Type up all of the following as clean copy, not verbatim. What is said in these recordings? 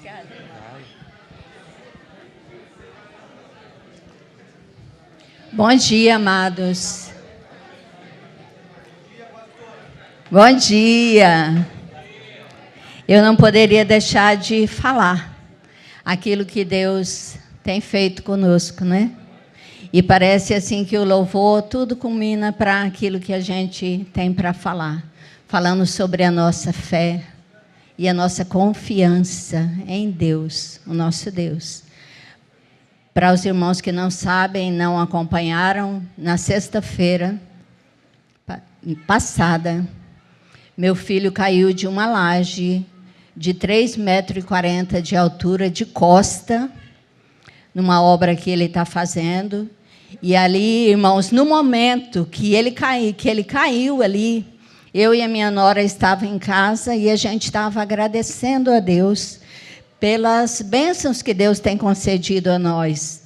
Obrigada. Bom dia, amados. Bom dia. Eu não poderia deixar de falar aquilo que Deus tem feito conosco, né? E parece assim que o louvor tudo culmina para aquilo que a gente tem para falar. Falando sobre a nossa fé e a nossa confiança em Deus, o nosso Deus. Para os irmãos que não sabem, não acompanharam, na sexta-feira passada, meu filho caiu de uma laje de 3,40 metros de altura, de costa, numa obra que ele está fazendo. E ali, irmãos, no momento que ele caiu ali, eu e a minha nora estavam em casa e a gente estava agradecendo a Deus pelas bênçãos que Deus tem concedido a nós.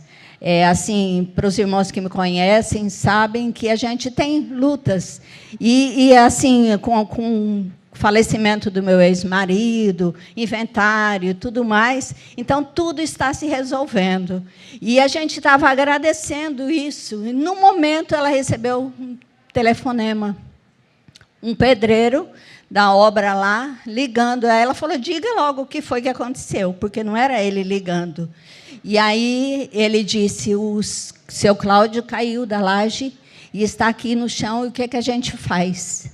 Assim, para os irmãos que me conhecem, sabem que a gente tem lutas. E assim, com o falecimento do meu ex-marido, inventário, tudo mais, então tudo está se resolvendo. E a gente estava agradecendo isso. E, no momento, ela recebeu um telefonema. Um pedreiro da obra lá, ligando a ela, falou, diga logo o que foi que aconteceu, porque não era ele ligando. E aí ele disse, o seu Cláudio caiu da laje e está aqui no chão, e o que, que a gente faz?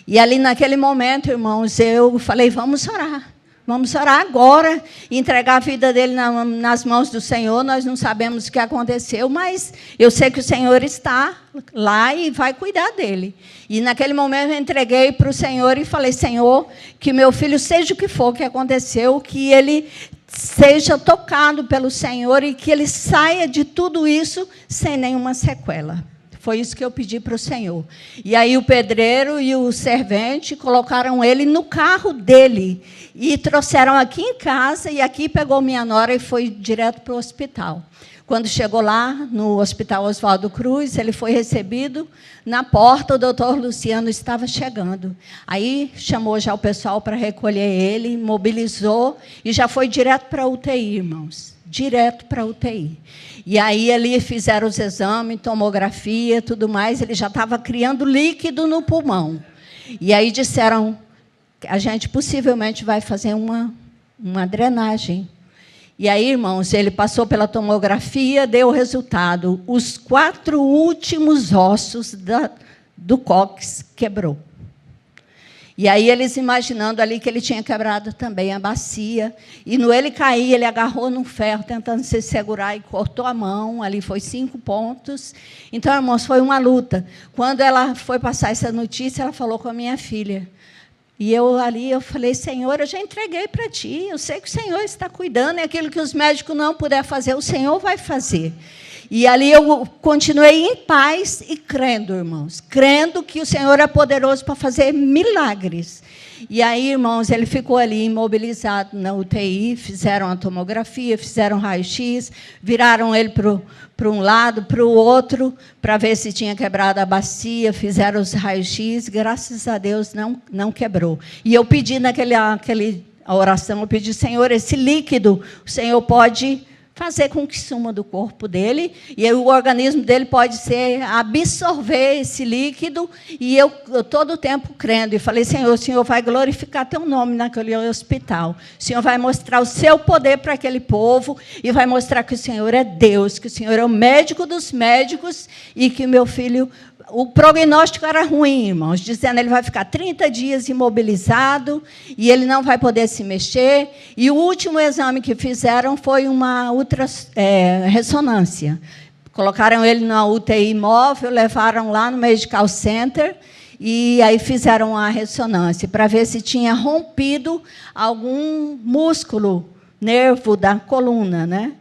E ali, naquele momento, irmãos, eu falei, vamos orar agora, e entregar a vida dele nas mãos do Senhor. Nós não sabemos o que aconteceu, mas eu sei que o Senhor está lá e vai cuidar dele. E naquele momento eu entreguei para o Senhor e falei, Senhor, que meu filho, seja o que for que aconteceu, que ele seja tocado pelo Senhor e que ele saia de tudo isso sem nenhuma sequela. Foi isso que eu pedi para o Senhor. E aí o pedreiro e o servente colocaram ele no carro dele e trouxeram aqui em casa, e aqui pegou minha nora e foi direto para o hospital. Quando chegou lá, no Hospital Oswaldo Cruz, ele foi recebido. Na porta, o doutor Luciano estava chegando. Aí chamou já o pessoal para recolher ele, mobilizou e já foi direto para a UTI, irmãos. Direto para a UTI. E aí ali fizeram os exames, tomografia, tudo mais. Ele já estava criando líquido no pulmão. E aí disseram, a gente possivelmente vai fazer uma drenagem. E aí, irmãos, ele passou pela tomografia, deu o resultado. Os 4 últimos ossos do cóccix quebrou. E aí, eles imaginando ali que ele tinha quebrado também a bacia. E no ele cair, ele agarrou num ferro, tentando se segurar, e cortou a mão. Ali foi 5 pontos. Então, irmãos, foi uma luta. Quando ela foi passar essa notícia, ela falou com a minha filha. E eu falei, Senhor, eu já entreguei para Ti. Eu sei que o Senhor está cuidando. E aquilo que os médicos não puderem fazer, o Senhor vai fazer. E ali eu continuei em paz e crendo, irmãos. Crendo que o Senhor é poderoso para fazer milagres. E aí, irmãos, ele ficou ali imobilizado na UTI, fizeram a tomografia, fizeram raio-x, viraram ele para um lado, para o outro, para ver se tinha quebrado a bacia, fizeram os raios-x, graças a Deus não quebrou. E eu pedi a oração, eu pedi, Senhor, esse líquido, o Senhor pode fazer com que suma do corpo dele, e o organismo dele pode absorver esse líquido, e eu todo o tempo crendo, e falei, Senhor, o Senhor vai glorificar Teu nome naquele hospital, o Senhor vai mostrar o Seu poder para aquele povo, e vai mostrar que o Senhor é Deus, que o Senhor é o médico dos médicos, e que meu filho... O prognóstico era ruim, irmãos, dizendo que ele vai ficar 30 dias imobilizado e ele não vai poder se mexer. E o último exame que fizeram foi uma ressonância. Colocaram ele na UTI móvel, levaram lá no Medical Center e aí fizeram a ressonância para ver se tinha rompido algum músculo, nervo da coluna, né?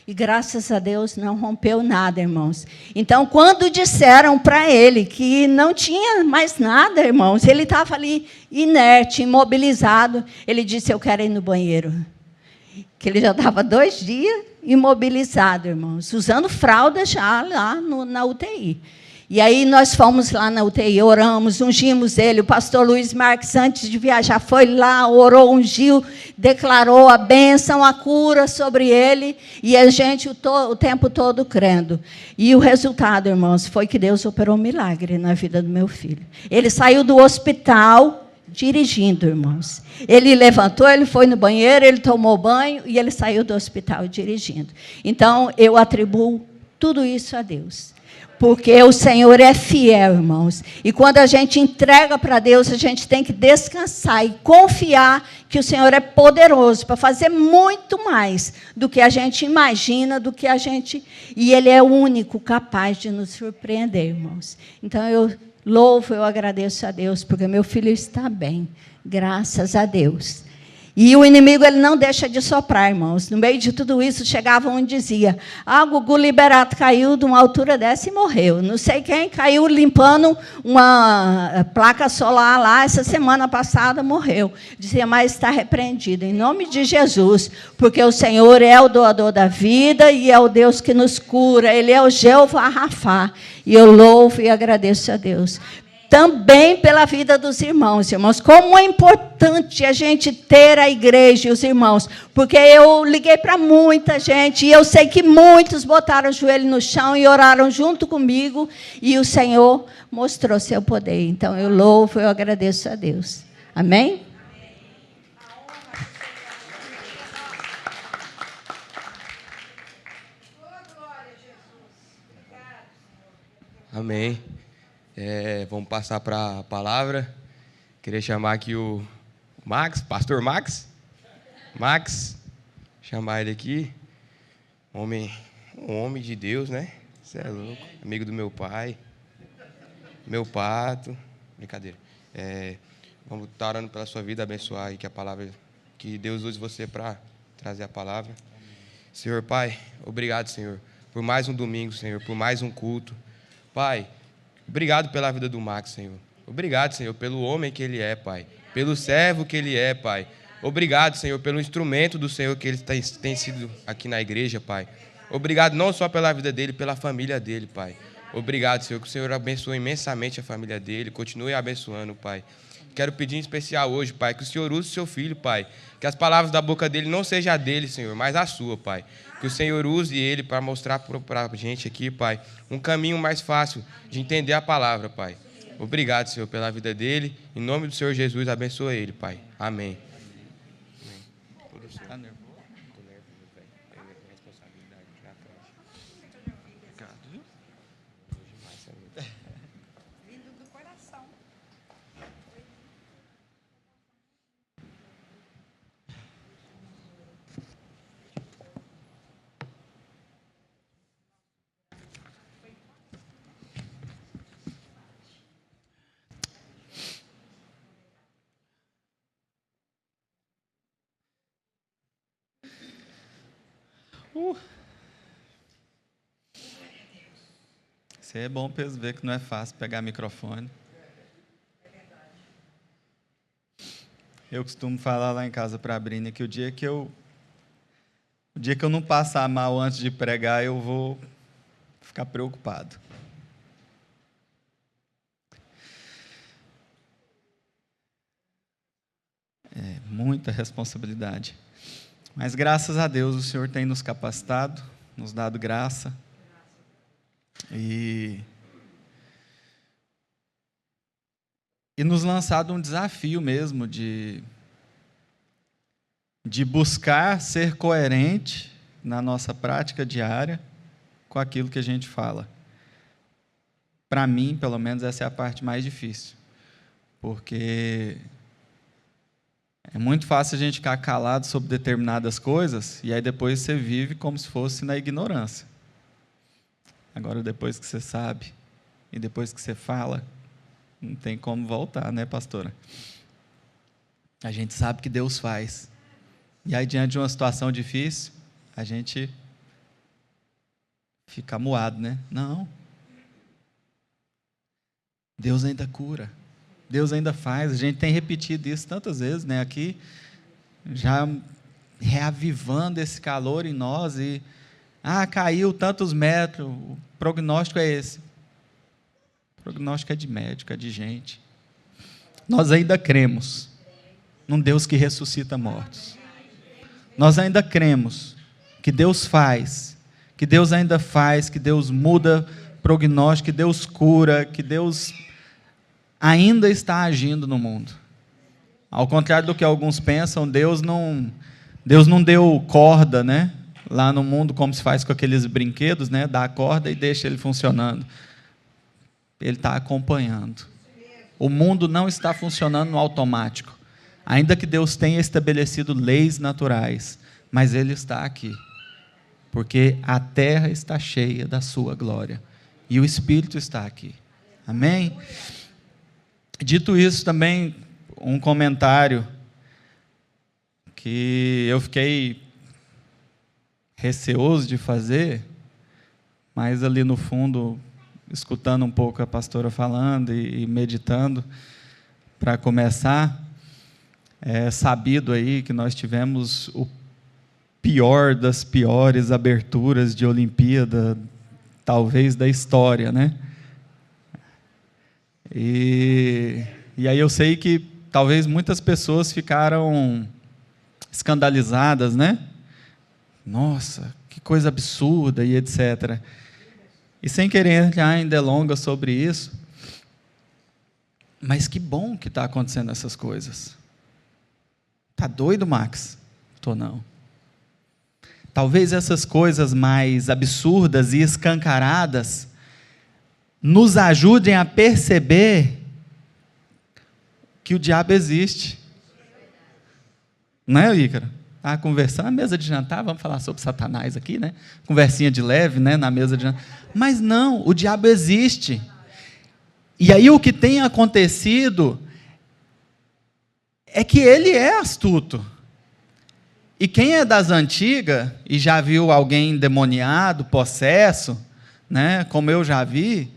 E, graças a Deus, não rompeu nada, irmãos. Então, quando disseram para ele que não tinha mais nada, irmãos, ele estava ali inerte, imobilizado, ele disse, eu quero ir no banheiro. Que ele já estava 2 dias imobilizado, irmãos, usando fralda já lá na UTI. E aí nós fomos lá na UTI, oramos, ungimos ele. O pastor Luiz Marques, antes de viajar, foi lá, orou, ungiu, declarou a bênção, a cura sobre ele. E a gente o tempo todo crendo. E o resultado, irmãos, foi que Deus operou um milagre na vida do meu filho. Ele saiu do hospital dirigindo, irmãos. Ele levantou, ele foi no banheiro, ele tomou banho e ele saiu do hospital dirigindo. Então, eu atribuo tudo isso a Deus. Porque o Senhor é fiel, irmãos. E quando a gente entrega para Deus, a gente tem que descansar e confiar que o Senhor é poderoso para fazer muito mais do que a gente imagina, do que a gente... E Ele é o único capaz de nos surpreender, irmãos. Então, eu louvo, eu agradeço a Deus, porque meu filho está bem, graças a Deus. E o inimigo, ele não deixa de soprar, irmãos. No meio de tudo isso, chegava um e dizia, Gugu Liberato caiu de uma altura dessa e morreu. Não sei quem caiu limpando uma placa solar lá, essa semana passada morreu. Dizia, mas está repreendido, em nome de Jesus, porque o Senhor é o doador da vida e é o Deus que nos cura. Ele é o Jeová Rafá. E eu louvo e agradeço a Deus. Também pela vida dos irmãos, como é importante a gente ter a igreja e os irmãos, porque eu liguei para muita gente, e eu sei que muitos botaram o joelho no chão e oraram junto comigo, e o Senhor mostrou seu poder. Então, eu louvo, eu agradeço a Deus. Amém? Amém. Vamos passar para a palavra. Queria chamar aqui o Max, pastor Max. Max, chamar ele aqui. Um homem de Deus, né? Você é louco. Amigo do meu pai. Meu pato. Brincadeira. Vamos estar orando pela sua vida, abençoar e que a palavra, que Deus use você para trazer a palavra. Senhor Pai, obrigado, Senhor, por mais um domingo, Senhor, por mais um culto. Pai, obrigado pela vida do Max, Senhor. Obrigado, Senhor, pelo homem que ele é, Pai. Pelo servo que ele é, Pai. Obrigado, Senhor, pelo instrumento do Senhor que ele tem sido aqui na igreja, Pai. Obrigado não só pela vida dele, pela família dele, Pai. Obrigado, Senhor, que o Senhor abençoe imensamente a família dele. Continue abençoando, Pai. Quero pedir em especial hoje, Pai, que o Senhor use o seu filho, Pai. Que as palavras da boca dele não sejam a dele, Senhor, mas a sua, Pai. Que o Senhor use ele para mostrar para a gente aqui, Pai, um caminho mais fácil de entender a palavra, Pai. Obrigado, Senhor, pela vida dele. Em nome do Senhor Jesus, abençoa ele, Pai. Amém. Está nervoso? Estou nervoso, velho. Tenho responsabilidade na frente. Obrigado, viu? Vindo do coração. Isso é bom para eles verem que não é fácil pegar microfone. Eu costumo falar lá em casa para a Brina que o dia que eu não passar mal antes de pregar, eu vou ficar preocupado. É muita responsabilidade. Mas graças a Deus o Senhor tem nos capacitado, nos dado graça. E nos lançado um desafio mesmo de buscar ser coerente na nossa prática diária com aquilo que a gente fala. Para mim, pelo menos, essa é a parte mais difícil, porque é muito fácil a gente ficar calado sobre determinadas coisas e aí depois você vive como se fosse na ignorância. Agora, depois que você sabe e depois que você fala, não tem como voltar, né, pastora? A gente sabe que Deus faz. E aí, diante de uma situação difícil, a gente fica amuado, né? Não. Deus ainda cura. Deus ainda faz. A gente tem repetido isso tantas vezes, né? Aqui, já reavivando esse calor em nós e... caiu tantos metros, o prognóstico é esse. Prognóstico é de médico, é de gente. Nós ainda cremos num Deus que ressuscita mortos. Nós ainda cremos que Deus faz, que Deus ainda faz, que Deus muda prognóstico, que Deus cura, que Deus ainda está agindo no mundo. Ao contrário do que alguns pensam, Deus não deu corda, né? Lá no mundo, como se faz com aqueles brinquedos, né? Dá a corda e deixa ele funcionando. Ele está acompanhando. O mundo não está funcionando no automático. Ainda que Deus tenha estabelecido leis naturais, mas Ele está aqui. Porque a terra está cheia da sua glória. E o Espírito está aqui. Amém? Dito isso, também um comentário que eu fiquei receoso de fazer, mas ali no fundo, escutando um pouco a pastora falando e meditando, para começar, é sabido aí que nós tivemos o pior das piores aberturas de Olimpíada, talvez da história, né? E aí eu sei que talvez muitas pessoas ficaram escandalizadas, né? Nossa, que coisa absurda e etc. E sem querer entrar em delongas sobre isso, mas que bom que está acontecendo essas coisas. Tá doido, Max? Tô não. Talvez essas coisas mais absurdas e escancaradas nos ajudem a perceber que o diabo existe. Não é, Ícaro? Ah, conversando na mesa de jantar, vamos falar sobre Satanás aqui, né? Conversinha de leve, né? Na mesa de jantar. Mas não, o diabo existe. E aí o que tem acontecido é que ele é astuto. E quem é das antigas e já viu alguém endemoniado, possesso, né? Como eu já vi,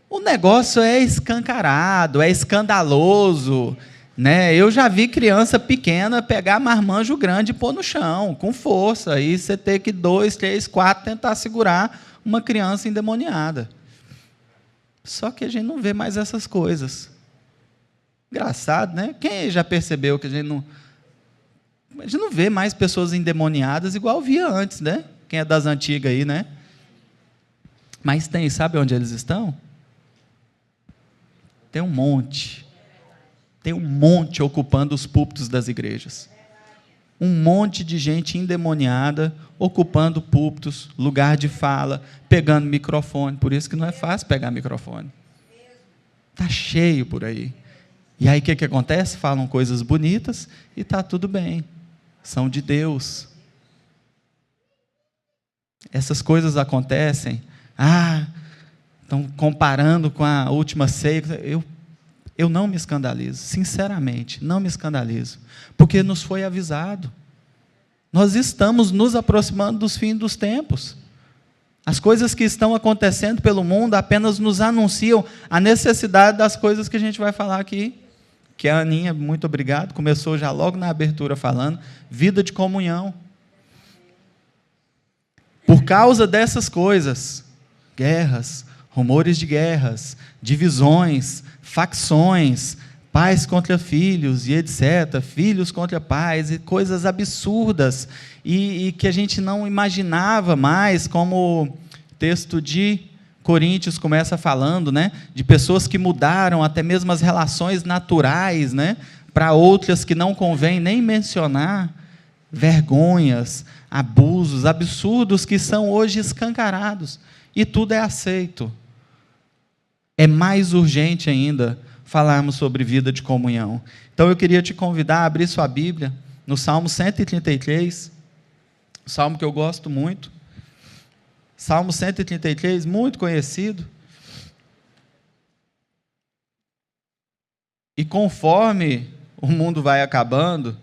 o negócio é escancarado, é escandaloso, né? Eu já vi criança pequena pegar marmanjo grande e pôr no chão, com força, aí você ter que 2, 3, 4 tentar segurar uma criança endemoniada. Só que a gente não vê mais essas coisas. Engraçado, né? Quem já percebeu que a gente não vê mais pessoas endemoniadas igual via antes, né? Quem é das antigas aí, né? Mas tem, sabe onde eles estão? Tem um monte ocupando os púlpitos das igrejas. Um monte de gente endemoniada ocupando púlpitos, lugar de fala, pegando microfone. Por isso que não é fácil pegar microfone. Está cheio por aí. E aí o que acontece? Falam coisas bonitas e está tudo bem. São de Deus. Essas coisas acontecem. Estão comparando com a última ceia. Eu não me escandalizo, sinceramente, não me escandalizo, porque nos foi avisado. Nós estamos nos aproximando dos fins dos tempos. As coisas que estão acontecendo pelo mundo apenas nos anunciam a necessidade das coisas que a gente vai falar aqui. Que a Aninha, muito obrigado, começou já logo na abertura falando, vida de comunhão. Por causa dessas coisas, guerras, rumores de guerras, divisões, facções, pais contra filhos e etc., filhos contra pais, e coisas absurdas, e que a gente não imaginava mais, como o texto de Coríntios começa falando, né, de pessoas que mudaram até mesmo as relações naturais, né, para outras que não convém nem mencionar, vergonhas, abusos, absurdos que são hoje escancarados, e tudo é aceito. É mais urgente ainda falarmos sobre vida de comunhão. Então eu queria te convidar a abrir sua Bíblia no Salmo 133, salmo que eu gosto muito. Salmo 133, muito conhecido. E conforme o mundo vai acabando,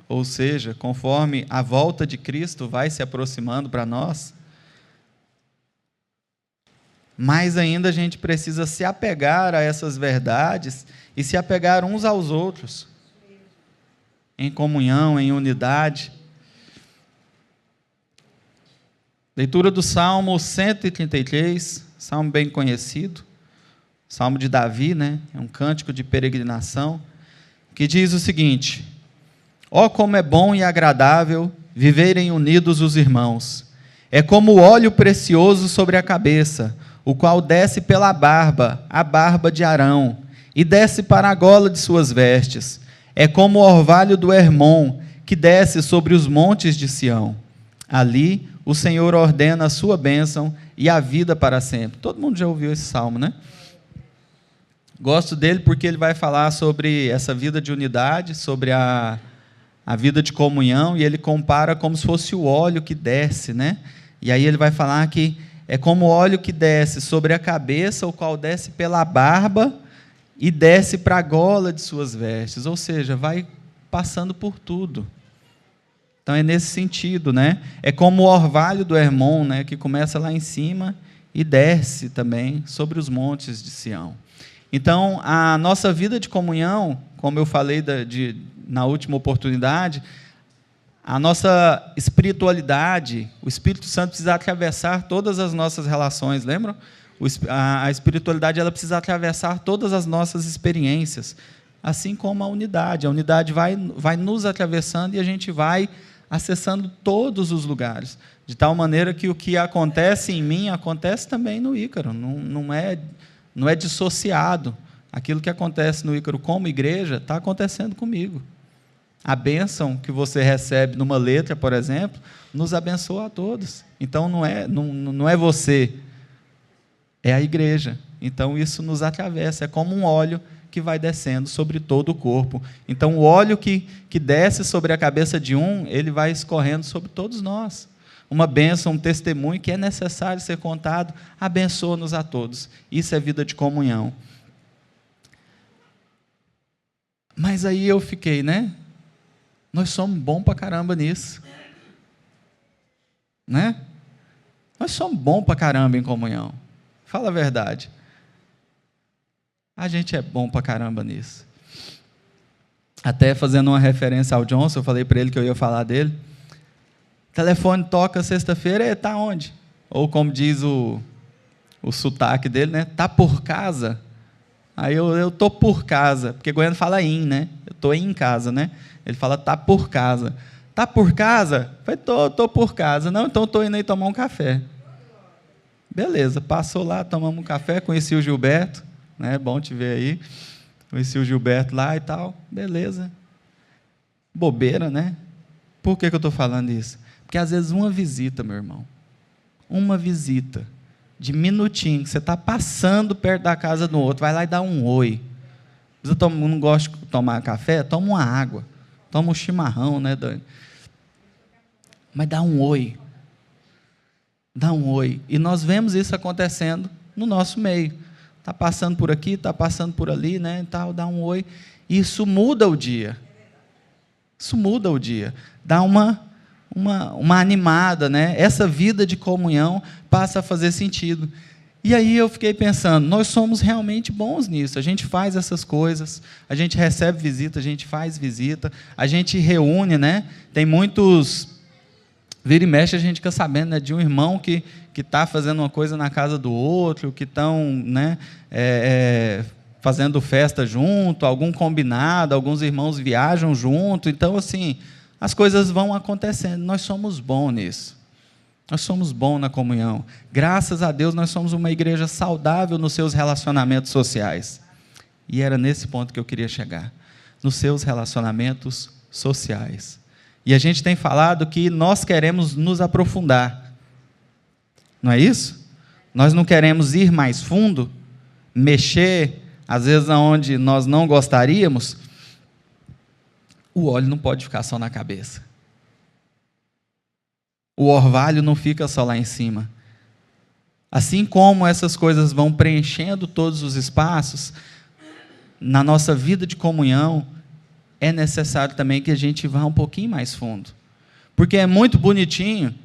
ou seja, conforme a volta de Cristo vai se aproximando para nós, mais ainda a gente precisa se apegar a essas verdades e se apegar uns aos outros, em comunhão, em unidade. Leitura do Salmo 133, salmo bem conhecido, salmo de Davi, né? É um cântico de peregrinação, que diz o seguinte: ó, como é bom e agradável viverem unidos os irmãos. É como o óleo precioso sobre a cabeça, o qual desce pela barba, a barba de Arão, e desce para a gola de suas vestes. É como o orvalho do Hermon, que desce sobre os montes de Sião. Ali o Senhor ordena a sua bênção e a vida para sempre. Todo mundo já ouviu esse salmo, né? Gosto dele porque ele vai falar sobre essa vida de unidade, sobre a vida de comunhão, e ele compara como se fosse o óleo que desce, né? E aí ele vai falar que é como o óleo que desce sobre a cabeça, o qual desce pela barba e desce para a gola de suas vestes, ou seja, vai passando por tudo. Então é nesse sentido, né? É como o orvalho do Hermon, né? Que começa lá em cima e desce também sobre os montes de Sião. Então, a nossa vida de comunhão, como eu falei na última oportunidade, a nossa espiritualidade, o Espírito Santo precisa atravessar todas as nossas relações, lembram? A espiritualidade ela precisa atravessar todas as nossas experiências, assim como a unidade. A unidade vai nos atravessando e a gente vai acessando todos os lugares, de tal maneira que o que acontece em mim acontece também no Ícaro, não é dissociado. Aquilo que acontece no Ícaro como igreja está acontecendo comigo. A bênção que você recebe numa letra, por exemplo, nos abençoa a todos. Então não é você, é a igreja. Então isso nos atravessa, é como um óleo que vai descendo sobre todo o corpo. Então o óleo que desce sobre a cabeça de um, ele vai escorrendo sobre todos nós. Uma bênção, um testemunho que é necessário ser contado, abençoa-nos a todos. Isso é vida de comunhão. Mas aí eu fiquei, né? Nós somos bons pra caramba nisso. Né? Nós somos bons pra caramba em comunhão. Fala a verdade. A gente é bom pra caramba nisso. Até fazendo uma referência ao Johnson, eu falei para ele que eu ia falar dele. Telefone toca sexta-feira, está onde? Ou como diz o sotaque dele, né? Tá por casa? Aí eu tô por casa, porque Goiânia fala em, né? Eu tô em casa, né? Ele fala tá por casa. Tá por casa? Eu falei, tô por casa. Não, então estou indo aí tomar um café. Beleza, passou lá, tomamos um café, conheci o Gilberto, né? Bom te ver aí. Conheci o Gilberto lá e tal, beleza. Bobeira, né? Por que eu estou falando isso? Porque às vezes uma visita, meu irmão, uma visita de minutinho, que você está passando perto da casa do outro, vai lá e dá um oi. Eu não gosto de tomar café, toma uma água, toma um chimarrão, né, Dani? Mas dá um oi. Dá um oi. E nós vemos isso acontecendo no nosso meio. Está passando por aqui, está passando por ali, né? Tal, dá um oi. Isso muda o dia. Isso muda o dia. Dá uma animada, né? Essa vida de comunhão passa a fazer sentido. E aí eu fiquei pensando, nós somos realmente bons nisso. A gente faz essas coisas, a gente recebe visita, a gente faz visita, a gente reúne, né? Tem muitos... Vira e mexe, a gente fica sabendo, né, de um irmão que está fazendo uma coisa na casa do outro, que estão, né, fazendo festa junto, algum combinado, alguns irmãos viajam junto. Então, assim, as coisas vão acontecendo. Nós somos bons nisso. Nós somos bons na comunhão. Graças a Deus, nós somos uma igreja saudável nos seus relacionamentos sociais. E era nesse ponto que eu queria chegar. Nos seus relacionamentos sociais. E a gente tem falado que nós queremos nos aprofundar. Não é isso? Nós não queremos ir mais fundo, mexer, às vezes, onde nós não gostaríamos. O óleo não pode ficar só na cabeça. O orvalho não fica só lá em cima. Assim como essas coisas vão preenchendo todos os espaços, na nossa vida de comunhão, é necessário também que a gente vá um pouquinho mais fundo. Porque é muito bonitinho,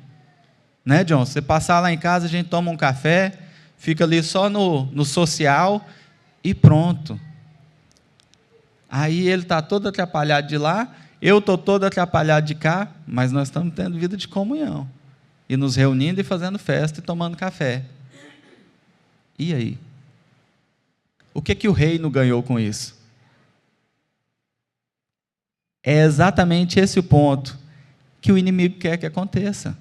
né, John? Você passar lá em casa, a gente toma um café, fica ali só no social e pronto. Aí ele está todo atrapalhado de lá, eu estou todo atrapalhado de cá, mas nós estamos tendo vida de comunhão. e nos reunindo e fazendo festa e tomando café. E aí? O que o reino ganhou com isso? É exatamente esse o ponto que o inimigo quer que aconteça.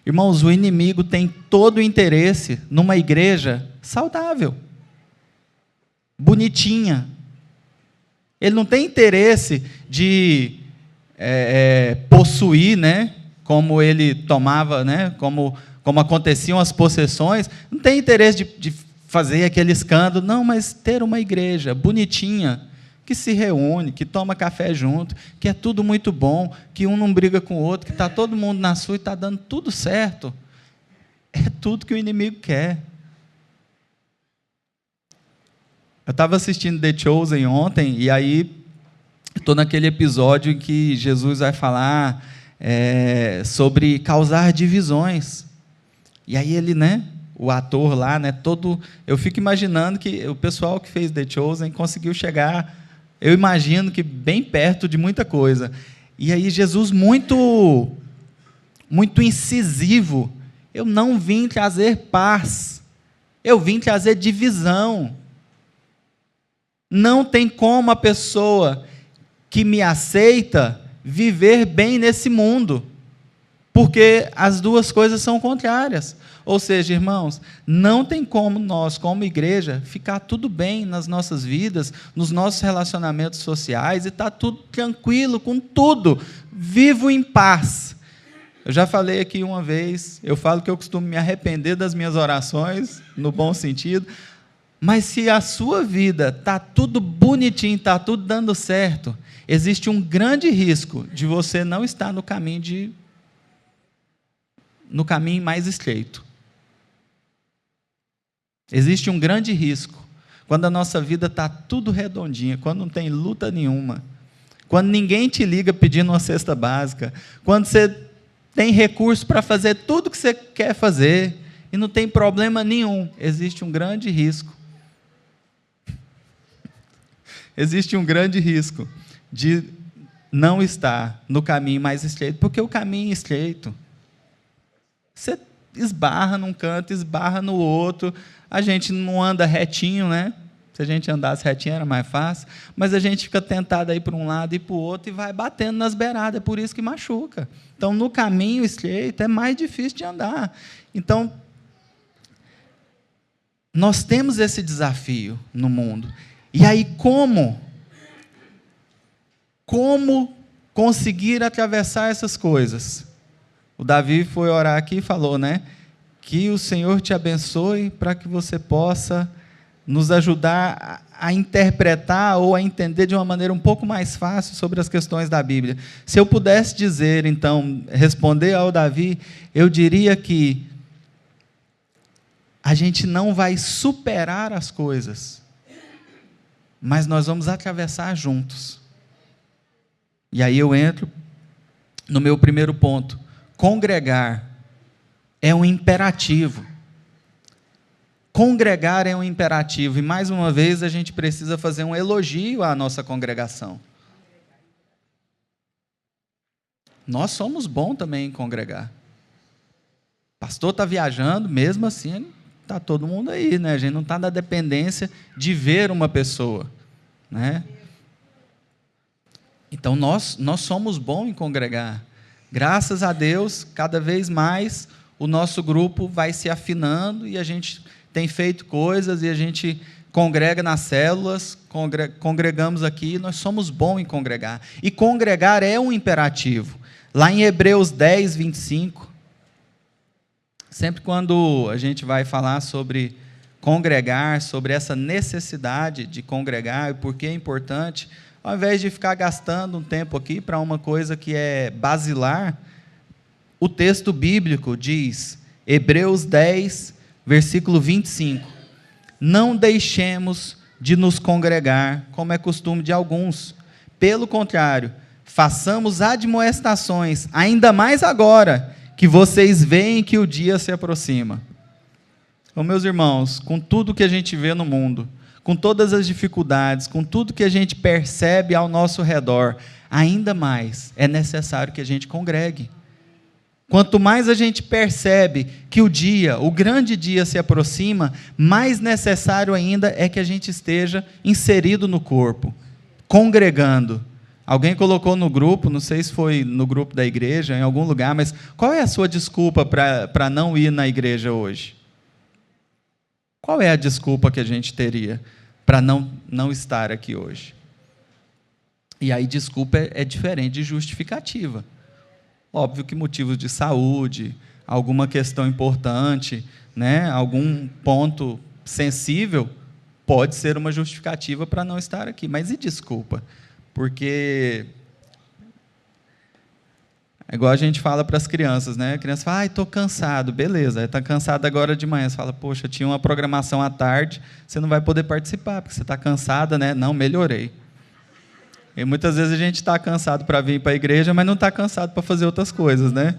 Irmãos, o inimigo tem todo o interesse numa igreja saudável, bonitinha. Ele não tem interesse de possuir, né? Como ele tomava, né? Como aconteciam as possessões. Não tem interesse de fazer aquele escândalo. Não, mas ter uma igreja bonitinha, que se reúne, que toma café junto, que é tudo muito bom, que um não briga com o outro, que está todo mundo na sua e está dando tudo certo. É tudo que o inimigo quer. Eu estava assistindo The Chosen ontem, e aí estou naquele episódio em que Jesus vai falar sobre causar divisões. E aí ele, né, o ator lá, né, eu fico imaginando que o pessoal que fez The Chosen conseguiu chegar, eu imagino que bem perto de muita coisa. E aí Jesus muito incisivo: eu não vim trazer paz, eu vim trazer divisão. Não tem como a pessoa que me aceita viver bem nesse mundo, porque as duas coisas são contrárias. Ou seja, irmãos, não tem como nós, como igreja, ficar tudo bem nas nossas vidas, nos nossos relacionamentos sociais, e estar tudo tranquilo com tudo, vivo em paz. Eu já falei aqui uma vez, eu falo que eu costumo me arrepender das minhas orações, no bom sentido, mas se a sua vida está tudo bonitinho, está tudo dando certo, existe um grande risco de você não estar no caminho mais estreito. Existe um grande risco quando a nossa vida está tudo redondinha, quando não tem luta nenhuma, quando ninguém te liga pedindo uma cesta básica, quando você tem recurso para fazer tudo que você quer fazer e não tem problema nenhum. Existe um grande risco. Existe um grande risco de não estar no caminho mais estreito, porque o caminho estreito, você esbarra num canto, esbarra no outro, a gente não anda retinho, né? Se a gente andasse retinho era mais fácil, mas a gente fica tentado a ir para um lado e para o outro e vai batendo nas beiradas, é por isso que machuca. Então, no caminho estreito é mais difícil de andar. Então, nós temos esse desafio no mundo. E aí, como conseguir atravessar essas coisas? O Davi foi orar aqui e falou, né? Que o Senhor te abençoe para que você possa nos ajudar a interpretar ou a entender de uma maneira um pouco mais fácil sobre as questões da Bíblia. Se eu pudesse dizer, então, responder ao Davi, eu diria que a gente não vai superar as coisas, mas nós vamos atravessar juntos. E aí eu entro no meu primeiro ponto. Congregar é um imperativo. Congregar é um imperativo. E, mais uma vez, a gente precisa fazer um elogio à nossa congregação. Nós somos bons também em congregar. O pastor está viajando, mesmo assim, está todo mundo aí, né? A gente não está na dependência de ver uma pessoa, né? Então, nós somos bons em congregar. Graças a Deus, cada vez mais, o nosso grupo vai se afinando e a gente tem feito coisas e a gente congrega nas células, congregamos aqui, nós somos bons em congregar. E congregar é um imperativo. Lá em Hebreus 10, 25, sempre quando a gente vai falar sobre congregar, sobre essa necessidade de congregar e por que é importante, ao invés de ficar gastando um tempo aqui para uma coisa que é basilar, o texto bíblico diz, Hebreus 10, versículo 25, não deixemos de nos congregar, como é costume de alguns. Pelo contrário, façamos admoestações, ainda mais agora, que vocês veem que o dia se aproxima. Então, meus irmãos, com tudo que a gente vê no mundo, com todas as dificuldades, com tudo que a gente percebe ao nosso redor, ainda mais é necessário que a gente congregue. Quanto mais a gente percebe que o grande dia se aproxima, mais necessário ainda é que a gente esteja inserido no corpo, congregando. Alguém colocou no grupo, não sei se foi no grupo da igreja, em algum lugar, mas qual é a sua desculpa para não ir na igreja hoje? Qual é a desculpa que a gente teria para não estar aqui hoje? E aí, desculpa é diferente de justificativa. Óbvio que motivos de saúde, alguma questão importante, né, algum ponto sensível, pode ser uma justificativa para não estar aqui. Mas e desculpa? Porque é igual a gente fala para as crianças, né? A criança fala, estou cansado, beleza, está cansado agora de manhã. Você fala, poxa, tinha uma programação à tarde, você não vai poder participar, porque você está cansada, né? Não, melhorei. E muitas vezes a gente está cansado para vir para a igreja, mas não está cansado para fazer outras coisas, né?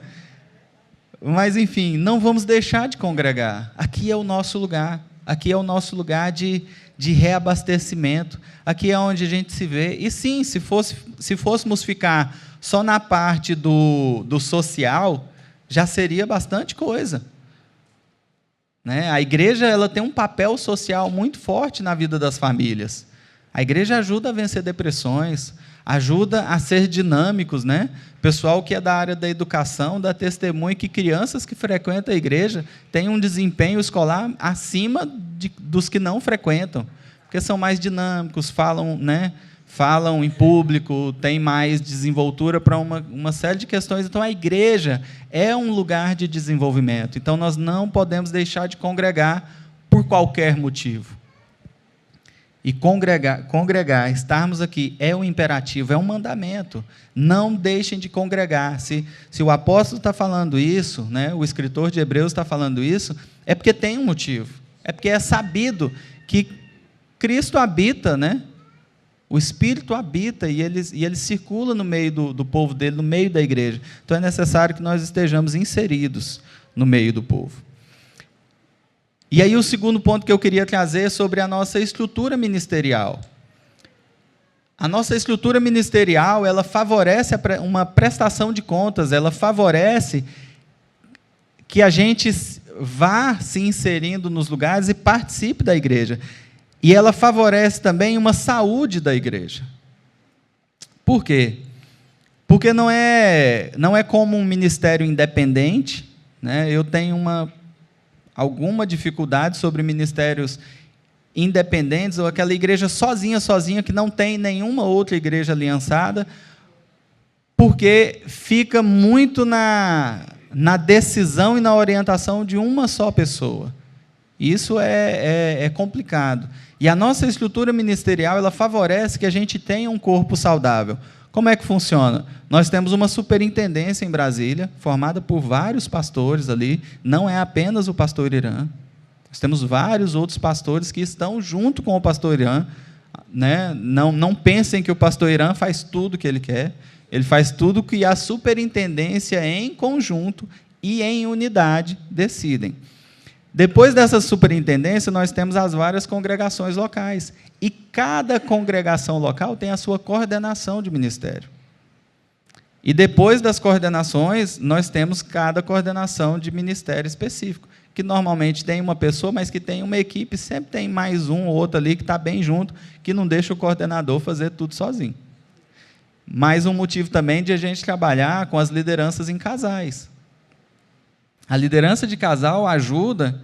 Mas, enfim, não vamos deixar de congregar. Aqui é o nosso lugar. Aqui é o nosso lugar de reabastecimento. Aqui é onde a gente se vê. E, sim, se fôssemos ficar só na parte do social, já seria bastante coisa. Né? A igreja ela tem um papel social muito forte na vida das famílias. A igreja ajuda a vencer depressões, ajuda a ser dinâmicos, né? Pessoal que é da área da educação dá testemunho que crianças que frequentam a igreja têm um desempenho escolar acima dos que não frequentam, porque são mais dinâmicos, falam, né? Falam em público, têm mais desenvoltura para uma série de questões. Então, a igreja é um lugar de desenvolvimento. Então, nós não podemos deixar de congregar por qualquer motivo. E congregar, estarmos aqui, é um imperativo, é um mandamento. Não deixem de congregar. Se o apóstolo está falando isso, né, o escritor de Hebreus está falando isso, é porque tem um motivo. É porque é sabido que Cristo habita, né? O Espírito habita e ele circula no meio do povo dele, no meio da igreja. Então, é necessário que nós estejamos inseridos no meio do povo. E aí o segundo ponto que eu queria trazer é sobre a nossa estrutura ministerial. A nossa estrutura ministerial, ela favorece uma prestação de contas, ela favorece que a gente vá se inserindo nos lugares e participe da igreja. E ela favorece também uma saúde da igreja. Por quê? Porque não é como um ministério independente, né? Eu tenho alguma dificuldade sobre ministérios independentes, ou aquela igreja sozinha, que não tem nenhuma outra igreja aliançada, porque fica muito na decisão e na orientação de uma só pessoa. Isso é complicado. E a nossa estrutura ministerial, ela favorece que a gente tenha um corpo saudável. Como é que funciona? Nós temos uma superintendência em Brasília, formada por vários pastores ali, não é apenas o pastor Irã. Nós temos vários outros pastores que estão junto com o pastor Irã. Né? Não pensem que o pastor Irã faz tudo o que ele quer, ele faz tudo que a superintendência, em conjunto e em unidade, decidem. Depois dessa superintendência, nós temos as várias congregações locais. E cada congregação local tem a sua coordenação de ministério. E depois das coordenações, nós temos cada coordenação de ministério específico, que normalmente tem uma pessoa, mas que tem uma equipe, sempre tem mais um ou outro ali que está bem junto, que não deixa o coordenador fazer tudo sozinho. Mais um motivo também de a gente trabalhar com as lideranças em casais. A liderança de casal ajuda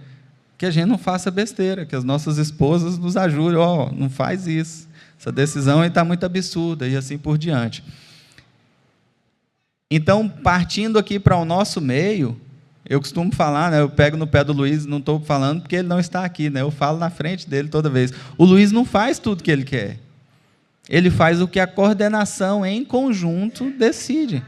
que a gente não faça besteira, que as nossas esposas nos ajudem, não faz isso, essa decisão está muito absurda, e assim por diante. Então, partindo aqui para o nosso meio, eu costumo falar, né, eu pego no pé do Luiz, não estou falando porque ele não está aqui, né, eu falo na frente dele toda vez. O Luiz não faz tudo que ele quer, ele faz o que a coordenação em conjunto decide.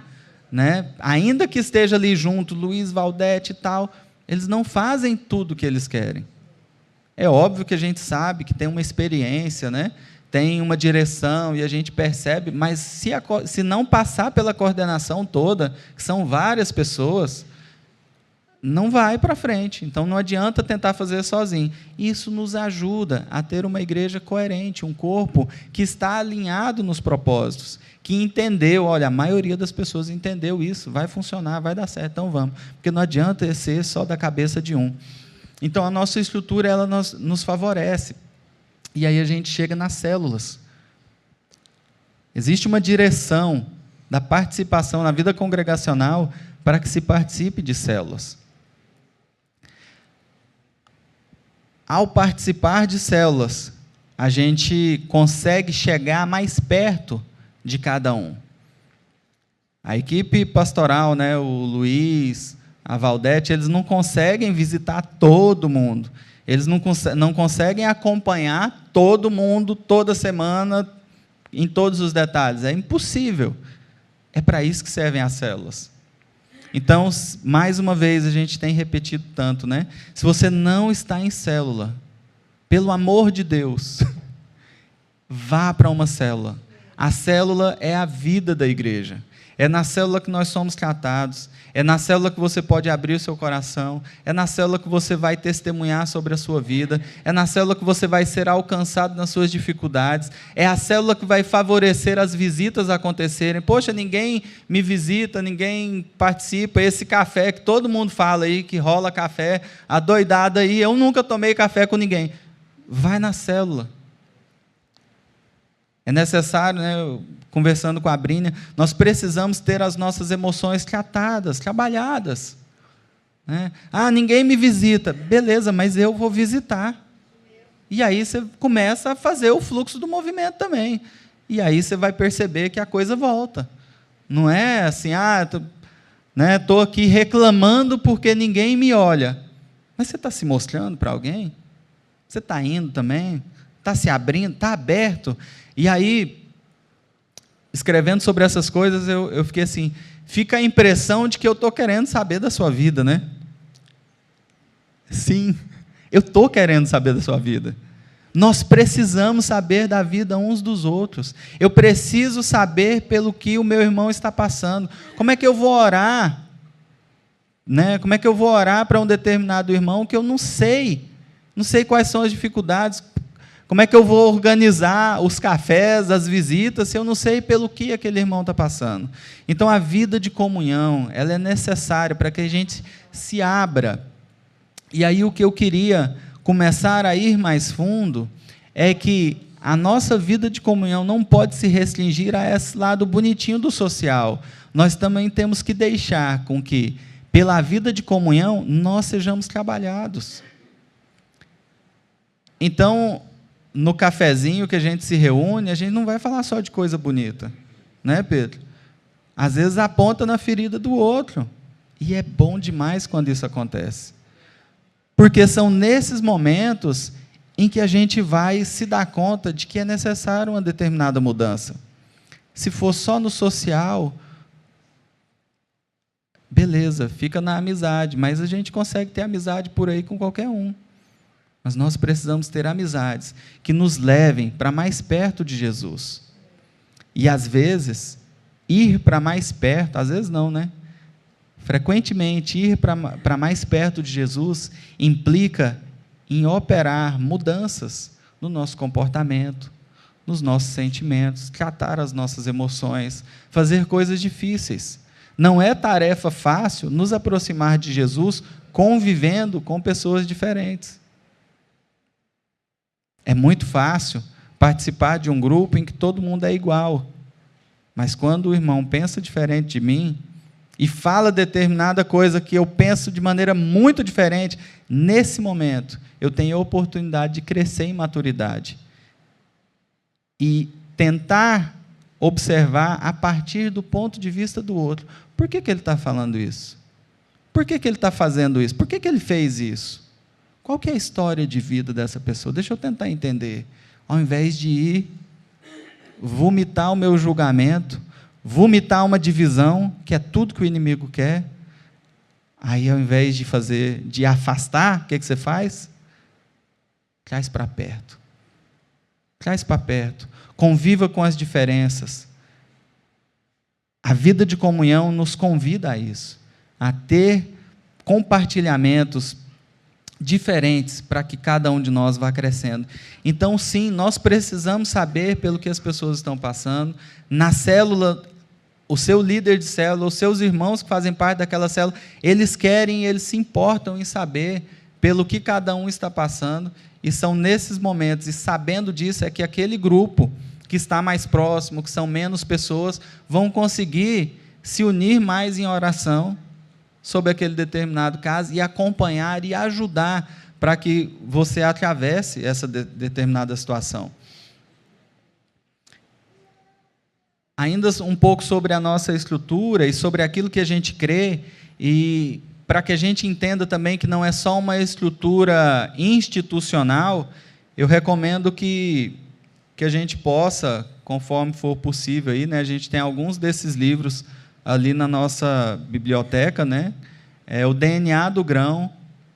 Né? Ainda que esteja ali junto, Luiz, Valdete e tal, eles não fazem tudo o que eles querem. É óbvio que a gente sabe que tem uma experiência, né? Tem uma direção e a gente percebe, mas se não passar pela coordenação toda, que são várias pessoas, não vai para frente. Então, não adianta tentar fazer sozinho. Isso nos ajuda a ter uma igreja coerente, um corpo que está alinhado nos propósitos, que entendeu, olha, a maioria das pessoas entendeu isso, vai funcionar, vai dar certo, então vamos. Porque não adianta ser só da cabeça de um. Então, a nossa estrutura, ela nos favorece. E aí a gente chega nas células. Existe uma direção da participação na vida congregacional para que se participe de células. Ao participar de células, a gente consegue chegar mais perto de cada um. A equipe pastoral, né, o Luiz, a Valdete, eles não conseguem visitar todo mundo. Eles não conseguem acompanhar todo mundo, toda semana, em todos os detalhes. É impossível. É para isso que servem as células. Então, mais uma vez, a gente tem repetido tanto, né? Se você não está em célula, pelo amor de Deus, vá para uma célula. A célula é a vida da igreja. É na célula que nós somos tratados. É na célula que você pode abrir o seu coração. É na célula que você vai testemunhar sobre a sua vida. É na célula que você vai ser alcançado nas suas dificuldades. É a célula que vai favorecer as visitas acontecerem. Poxa, ninguém me visita, ninguém participa. Esse café que todo mundo fala aí, que rola café, adoidado aí, eu nunca tomei café com ninguém. Vai na célula. É necessário, né, conversando com a Brínia, nós precisamos ter as nossas emoções tratadas, trabalhadas. Né? Ah, ninguém me visita. Beleza, mas eu vou visitar. E aí você começa a fazer o fluxo do movimento também. E aí você vai perceber que a coisa volta. Não é assim, estou aqui reclamando porque ninguém me olha. Mas você está se mostrando para alguém? Você está indo também? Está se abrindo? Está aberto? E aí, escrevendo sobre essas coisas, eu fiquei assim, fica a impressão de que eu estou querendo saber da sua vida, né? Sim, eu estou querendo saber da sua vida. Nós precisamos saber da vida uns dos outros. Eu preciso saber pelo que o meu irmão está passando. Como é que eu vou orar? Né? Como é que eu vou orar para um determinado irmão que eu não sei? Não sei quais são as dificuldades. Como é que eu vou organizar os cafés, as visitas, se eu não sei pelo que aquele irmão está passando? Então, a vida de comunhão, ela é necessária para que a gente se abra. E aí, o que eu queria começar a ir mais fundo é que a nossa vida de comunhão não pode se restringir a esse lado bonitinho do social. Nós também temos que deixar com que, pela vida de comunhão, nós sejamos trabalhados. Então, no cafezinho que a gente se reúne, a gente não vai falar só de coisa bonita, né, Pedro? Às vezes aponta na ferida do outro, e é bom demais quando isso acontece, porque são nesses momentos em que a gente vai se dar conta de que é necessário uma determinada mudança. Se for só no social, beleza, fica na amizade, mas a gente consegue ter amizade por aí com qualquer um. Mas nós precisamos ter amizades que nos levem para mais perto de Jesus. E, às vezes, ir para mais perto, às vezes não, né? Frequentemente, ir para mais perto de Jesus implica em operar mudanças no nosso comportamento, nos nossos sentimentos, tratar as nossas emoções, fazer coisas difíceis. Não é tarefa fácil nos aproximar de Jesus convivendo com pessoas diferentes. É muito fácil participar de um grupo em que todo mundo é igual. Mas quando o irmão pensa diferente de mim e fala determinada coisa que eu penso de maneira muito diferente, nesse momento eu tenho a oportunidade de crescer em maturidade e tentar observar a partir do ponto de vista do outro. Por que ele está falando isso? Por que ele está fazendo isso? Por que ele fez isso? Qual que é a história de vida dessa pessoa? Deixa eu tentar entender. Ao invés de ir vomitar o meu julgamento, vomitar uma divisão, que é tudo que o inimigo quer, aí ao invés de afastar, o que você faz? Traz para perto. Traz para perto. Conviva com as diferenças. A vida de comunhão nos convida a isso, a ter compartilhamentos diferentes para que cada um de nós vá crescendo. Então, sim, nós precisamos saber pelo que as pessoas estão passando. Na célula, o seu líder de célula, os seus irmãos que fazem parte daquela célula, eles querem, eles se importam em saber pelo que cada um está passando, e são nesses momentos, e sabendo disso, é que aquele grupo que está mais próximo, que são menos pessoas, vão conseguir se unir mais em oração sobre aquele determinado caso e acompanhar e ajudar para que você atravesse essa determinada situação. Ainda um pouco sobre a nossa estrutura e sobre aquilo que a gente crê, e para que a gente entenda também que não é só uma estrutura institucional, eu recomendo que a gente possa, conforme for possível, aí, né, a gente tem alguns desses livros ali na nossa biblioteca, né? O DNA do Grão,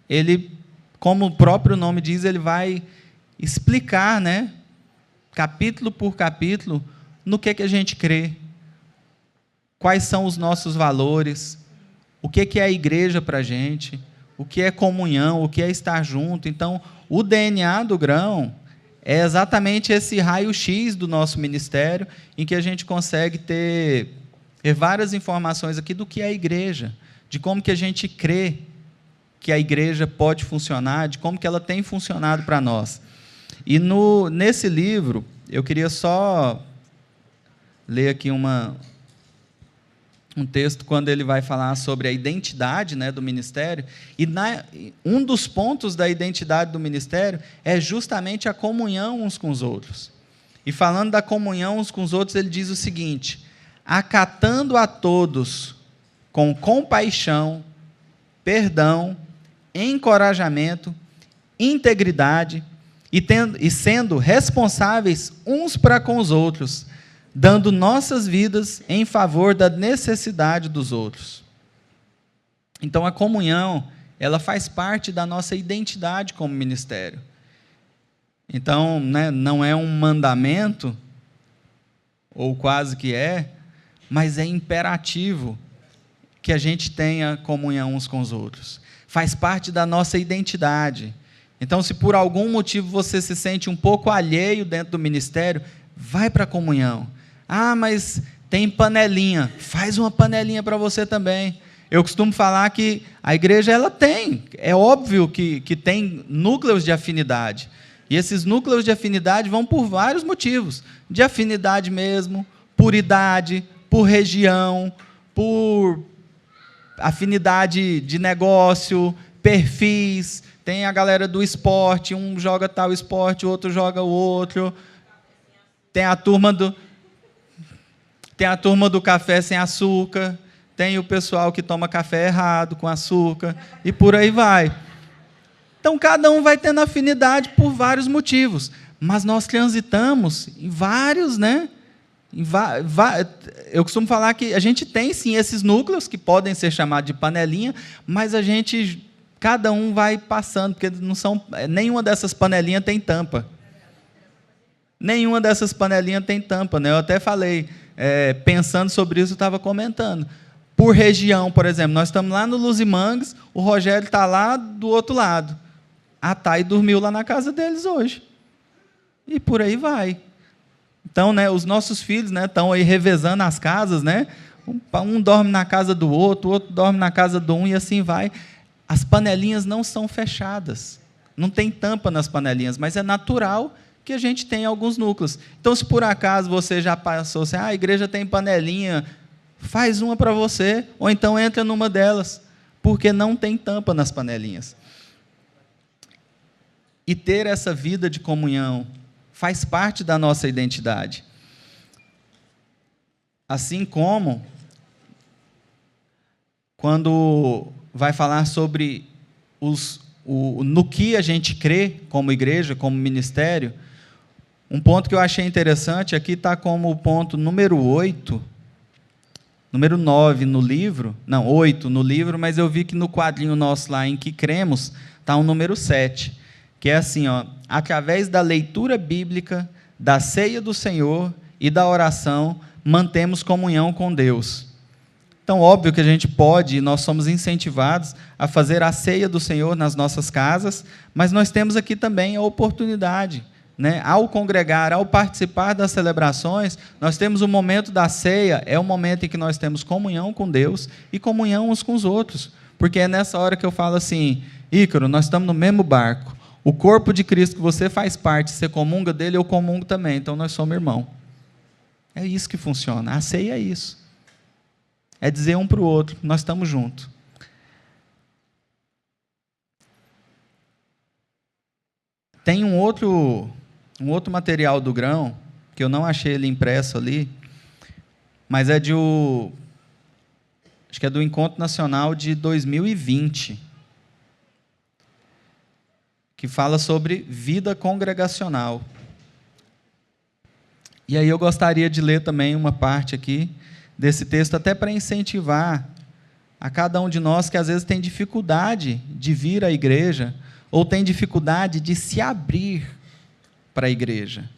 ele, como o próprio nome diz, ele vai explicar, né, capítulo por capítulo, no que a gente crê, quais são os nossos valores, o que é a igreja para a gente, o que é comunhão, o que é estar junto. Então, o DNA do Grão é exatamente esse raio-x do nosso ministério, em que a gente consegue ter várias informações aqui do que é a igreja, de como que a gente crê que a igreja pode funcionar, de como que ela tem funcionado para nós. E nesse livro, eu queria só ler aqui um texto, quando ele vai falar sobre a identidade, né, do ministério, e um dos pontos da identidade do ministério é justamente a comunhão uns com os outros. E falando da comunhão uns com os outros, ele diz o seguinte: acatando a todos com compaixão, perdão, encorajamento, integridade, e sendo responsáveis uns para com os outros, dando nossas vidas em favor da necessidade dos outros. Então, a comunhão, ela faz parte da nossa identidade como ministério. Então, né, não é um mandamento, ou quase que é, mas é imperativo que a gente tenha comunhão uns com os outros. Faz parte da nossa identidade. Então, se por algum motivo você se sente um pouco alheio dentro do ministério, vai para a comunhão. Ah, mas tem panelinha. Faz uma panelinha para você também. Eu costumo falar que a igreja, ela tem. É óbvio que tem núcleos de afinidade. E esses núcleos de afinidade vão por vários motivos. De afinidade mesmo, por idade, por região, por afinidade de negócio, perfis. Tem a galera do esporte, um joga tal esporte, o outro joga o outro. Tem a turma do café sem açúcar, tem o pessoal que toma café errado, com açúcar, e por aí vai. Então, cada um vai tendo afinidade por vários motivos, mas nós transitamos em vários, né? Eu costumo falar que a gente tem, sim, esses núcleos, que podem ser chamados de panelinha, mas cada um vai passando, porque nenhuma dessas panelinhas tem tampa. Nenhuma dessas panelinhas tem tampa, né? Eu até falei, pensando sobre isso, eu estava comentando. Por região, por exemplo, nós estamos lá no Luzimangues, o Rogério está lá do outro lado. A Thay dormiu lá na casa deles hoje. E por aí vai. Então, né, os nossos filhos, né, estão aí revezando as casas, né? Um dorme na casa do outro, o outro dorme na casa do um, e assim vai. As panelinhas não são fechadas. Não tem tampa nas panelinhas, mas é natural que a gente tenha alguns núcleos. Então, se por acaso você já passou assim, a igreja tem panelinha, faz uma para você, ou então entra numa delas, porque não tem tampa nas panelinhas. E ter essa vida de comunhão faz parte da nossa identidade. Assim como, quando vai falar sobre no que a gente crê como igreja, como ministério, um ponto que eu achei interessante, aqui está como o ponto número 8, número 9 no livro, não, 8 no livro, mas eu vi que no quadrinho nosso lá, em que cremos, está o número 7, que é assim, ó, através da leitura bíblica, da ceia do Senhor e da oração, mantemos comunhão com Deus. Então, óbvio que a gente pode, e nós somos incentivados a fazer a ceia do Senhor nas nossas casas, mas nós temos aqui também a oportunidade, né? Ao congregar, ao participar das celebrações, nós temos o momento da ceia, é o momento em que nós temos comunhão com Deus e comunhão uns com os outros, porque é nessa hora que eu falo assim, Ícaro, nós estamos no mesmo barco, o corpo de Cristo que você faz parte, você comunga dele, eu comungo também, então nós somos irmão. É isso que funciona, a ceia é isso. É dizer um para o outro, nós estamos juntos. Tem um outro material do grão, que eu não achei ele impresso ali, mas é acho que é do Encontro Nacional de 2020, que fala sobre vida congregacional. E aí eu gostaria de ler também uma parte aqui, desse texto, até para incentivar a cada um de nós que às vezes tem dificuldade de vir à igreja, ou tem dificuldade de se abrir para a igreja.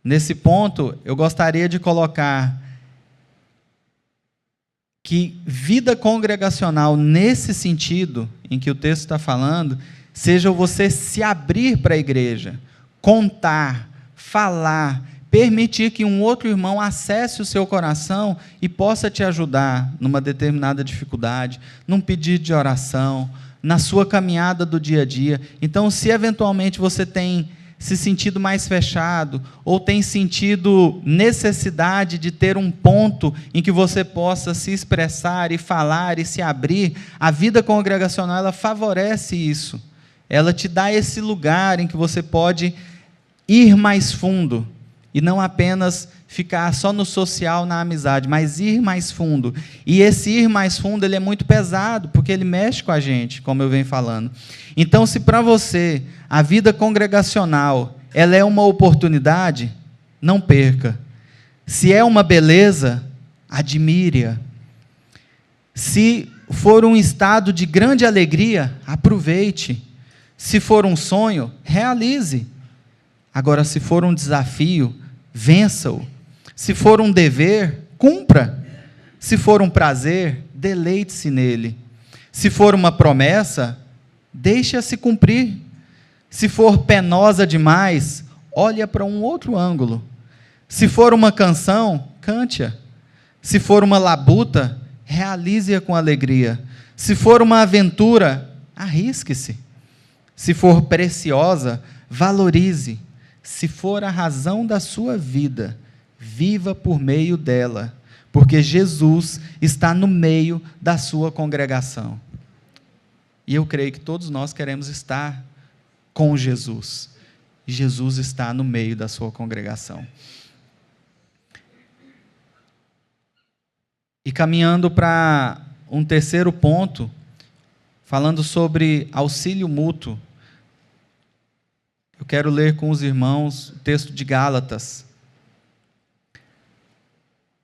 Nesse ponto, eu gostaria de colocar que vida congregacional, nesse sentido em que o texto está falando, seja você se abrir para a igreja, contar, falar, permitir que um outro irmão acesse o seu coração e possa te ajudar numa determinada dificuldade, num pedido de oração, na sua caminhada do dia a dia. Então, se eventualmente você tem se sentido mais fechado, ou tem sentido necessidade de ter um ponto em que você possa se expressar e falar e se abrir, a vida congregacional ela favorece isso. Ela te dá esse lugar em que você pode ir mais fundo, e não apenas ficar só no social, na amizade, mas ir mais fundo. E esse ir mais fundo, ele é muito pesado, porque ele mexe com a gente, como eu venho falando. Então, se para você a vida congregacional ela é uma oportunidade, não perca. Se é uma beleza, admire-a. Se for um estado de grande alegria, aproveite. Se for um sonho, realize. Agora, se for um desafio, vença-o. Se for um dever, cumpra. Se for um prazer, deleite-se nele. Se for uma promessa, deixe-a se cumprir. Se for penosa demais, olha para um outro ângulo. Se for uma canção, cante-a. Se for uma labuta, realize-a com alegria. Se for uma aventura, arrisque-se. Se for preciosa, valorize. Se for a razão da sua vida, viva por meio dela, porque Jesus está no meio da sua congregação. E eu creio que todos nós queremos estar com Jesus. Jesus está no meio da sua congregação. E caminhando para um terceiro ponto, falando sobre auxílio mútuo, eu quero ler com os irmãos o texto de Gálatas.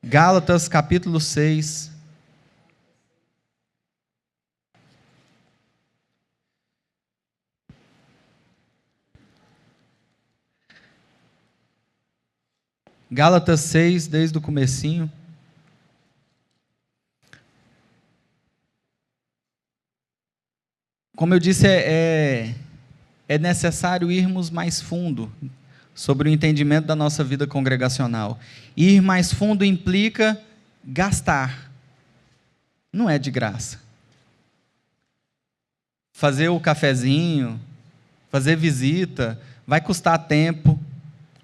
Gálatas, capítulo 6. Gálatas 6, desde o comecinho. Como eu disse, é necessário irmos mais fundo sobre o entendimento da nossa vida congregacional. Ir mais fundo implica gastar. Não é de graça. Fazer o cafezinho, fazer visita, vai custar tempo,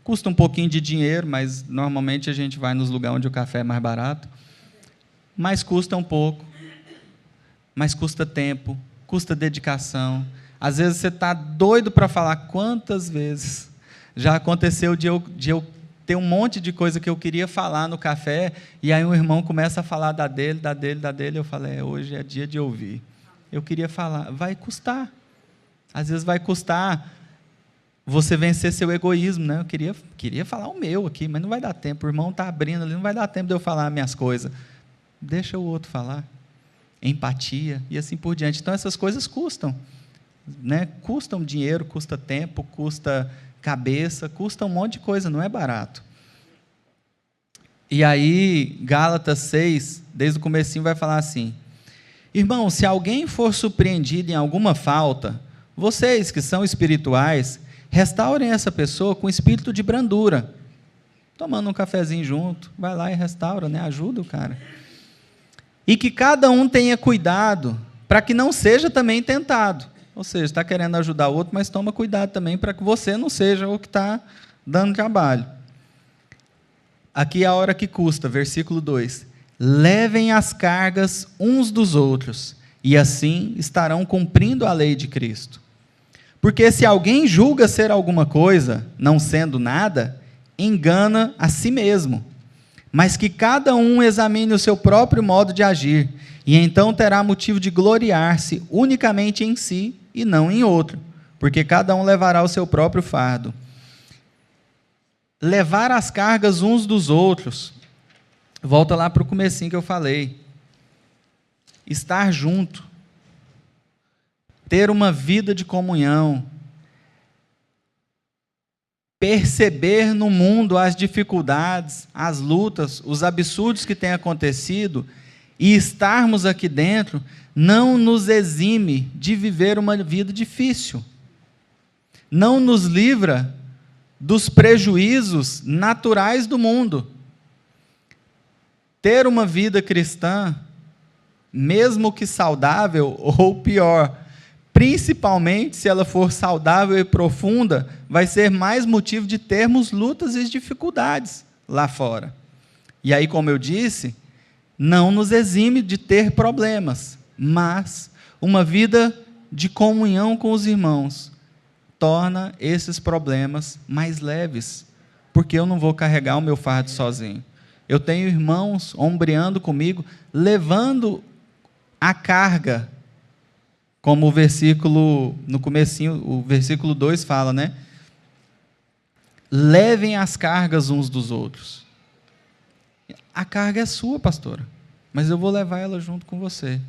custa um pouquinho de dinheiro, mas normalmente a gente vai nos lugares onde o café é mais barato, mas custa um pouco, mas custa tempo, custa dedicação. Às vezes você está doido para falar. Quantas vezes já aconteceu de eu ter um monte de coisa que eu queria falar no café, e aí um irmão começa a falar da dele, eu falo, hoje é dia de ouvir. Eu queria falar, vai custar. Às vezes vai custar você vencer seu egoísmo, né? Eu queria falar o meu aqui, mas não vai dar tempo, o irmão está abrindo ali, não vai dar tempo de eu falar as minhas coisas. Deixa o outro falar. Empatia, e assim por diante. Então, essas coisas custam. Né? Custam dinheiro, custa tempo, custa cabeça, custa um monte de coisa, não é barato. E aí, Gálatas 6, desde o comecinho, vai falar assim: irmão, se alguém for surpreendido em alguma falta, vocês que são espirituais, restaurem essa pessoa com espírito de brandura, tomando um cafezinho junto, vai lá e restaura, né? Ajuda o cara. E que cada um tenha cuidado, para que não seja também tentado. Ou seja, está querendo ajudar o outro, mas toma cuidado também, para que você não seja o que está dando trabalho. Aqui é a hora que custa, versículo 2. Levem as cargas uns dos outros, e assim estarão cumprindo a lei de Cristo. Porque se alguém julga ser alguma coisa, não sendo nada, engana a si mesmo. Mas que cada um examine o seu próprio modo de agir, e então terá motivo de gloriar-se unicamente em si e não em outro, porque cada um levará o seu próprio fardo. Levar as cargas uns dos outros, volta lá para o comecinho que eu falei, estar junto, ter uma vida de comunhão, perceber no mundo as dificuldades, as lutas, os absurdos que têm acontecido, e estarmos aqui dentro, não nos exime de viver uma vida difícil, não nos livra dos prejuízos naturais do mundo. Ter uma vida cristã, mesmo que saudável, ou pior, principalmente se ela for saudável e profunda, vai ser mais motivo de termos lutas e dificuldades lá fora. E aí, como eu disse, não nos exime de ter problemas, mas uma vida de comunhão com os irmãos torna esses problemas mais leves, porque eu não vou carregar o meu fardo sozinho. Eu tenho irmãos ombreando comigo, levando a carga, como o versículo, no comecinho, o versículo 2 fala, né? Levem as cargas uns dos outros. A carga é sua, pastora, mas eu vou levar ela junto com você.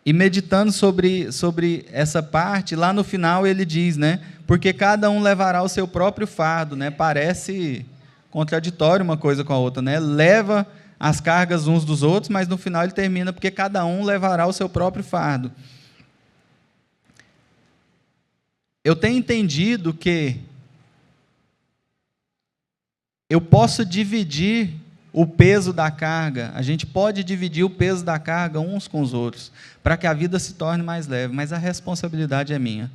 E meditando sobre essa parte, lá no final ele diz, né? Porque cada um levará o seu próprio fardo, né? Parece contraditório uma coisa com a outra, né? Leva as cargas uns dos outros, mas no final ele termina, porque cada um levará o seu próprio fardo. Eu tenho entendido que eu posso dividir o peso da carga, a gente pode dividir o peso da carga uns com os outros, para que a vida se torne mais leve, mas a responsabilidade é minha.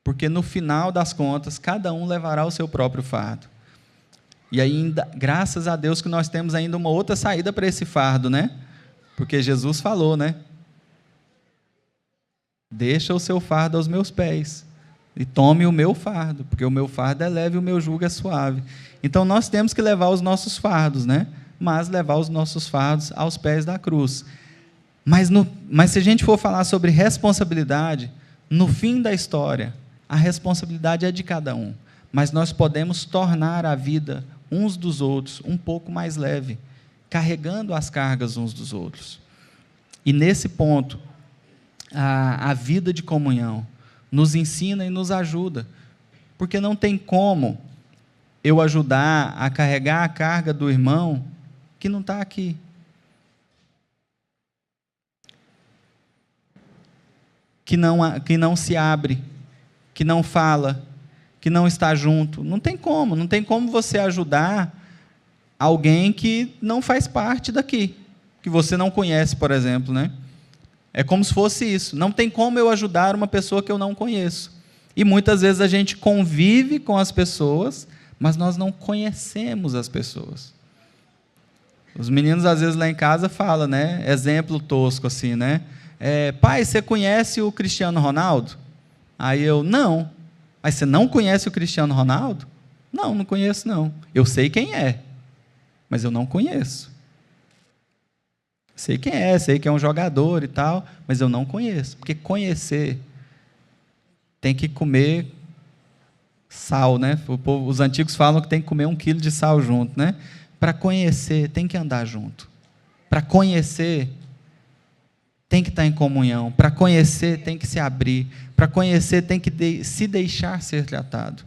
Porque no final das contas, cada um levará o seu próprio fardo. E ainda, graças a Deus que nós temos ainda uma outra saída para esse fardo, né? Porque Jesus falou, né? Deixa o seu fardo aos meus pés e tome o meu fardo, porque o meu fardo é leve e o meu jugo é suave. Então nós temos que levar os nossos fardos, né? Mas levar os nossos fardos aos pés da cruz. Mas se a gente for falar sobre responsabilidade, no fim da história, a responsabilidade é de cada um. Mas nós podemos tornar a vida uns dos outros um pouco mais leve, carregando as cargas uns dos outros. E nesse ponto, a vida de comunhão nos ensina e nos ajuda, porque não tem como eu ajudar a carregar a carga do irmão que não está aqui. Que não se abre, que não fala, que não está junto. Não tem como você ajudar alguém que não faz parte daqui, que você não conhece, por exemplo, né? É como se fosse isso. Não tem como eu ajudar uma pessoa que eu não conheço. E muitas vezes a gente convive com as pessoas, mas nós não conhecemos as pessoas. Os meninos, às vezes, lá em casa falam, né? Exemplo tosco, assim, né? Pai, você conhece o Cristiano Ronaldo? Aí eu, não. Mas você não conhece o Cristiano Ronaldo? Não, não conheço, não. Eu sei quem é, mas eu não conheço. Sei quem é, sei que é um jogador e tal, mas eu não conheço. Porque conhecer tem que comer sal, né? Os antigos falam que tem que comer 1 quilo de sal junto, né? Para conhecer, tem que andar junto. Para conhecer, tem que estar em comunhão. Para conhecer, tem que se abrir. Para conhecer, tem que se deixar ser tratado.